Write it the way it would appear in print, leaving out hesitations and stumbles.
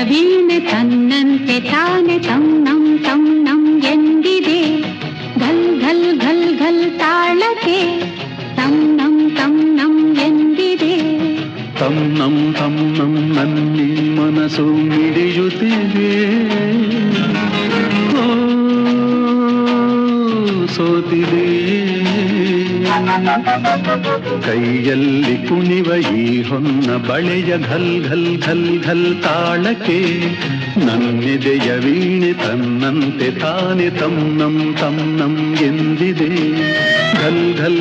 ವೀಣೆ ತನ್ನಂತೆ ತಾನೆ ತನ್ನಂ ತನ್ನಂ ಎಂದಿದೆ. ಘಲ್ ಘಲ್ ಘಲ್ ಘಲ್ ತಾಳಕ್ಕೆ ತನ್ನಂ ತನ್ನಂ ಎಂದಿದೆ. ತನ್ನಂ ತನ್ನಂ ನನ್ನಿ ಮನಸ್ಸು ಮಿಡಿಯುತ್ತಿದೆ. ಸೋತಿದೆ ಕೈಯಲ್ಲಿ ಕುಣಿವ ಈ ಹೊನ್ನ ಬಳೆಯ ಘಲ್ ಘಲ್ ಘಲ್ ಘಲ್ ತಾಳಕ್ಕೆ ನನ್ನೆದೆಯ ವೀಣೆ ತನ್ನಂತೆ ತಾನೆ ತನ್ನಂ ತನ್ನಂ ಎಂದಿದೆ. ಘಲ್ ಘಲ್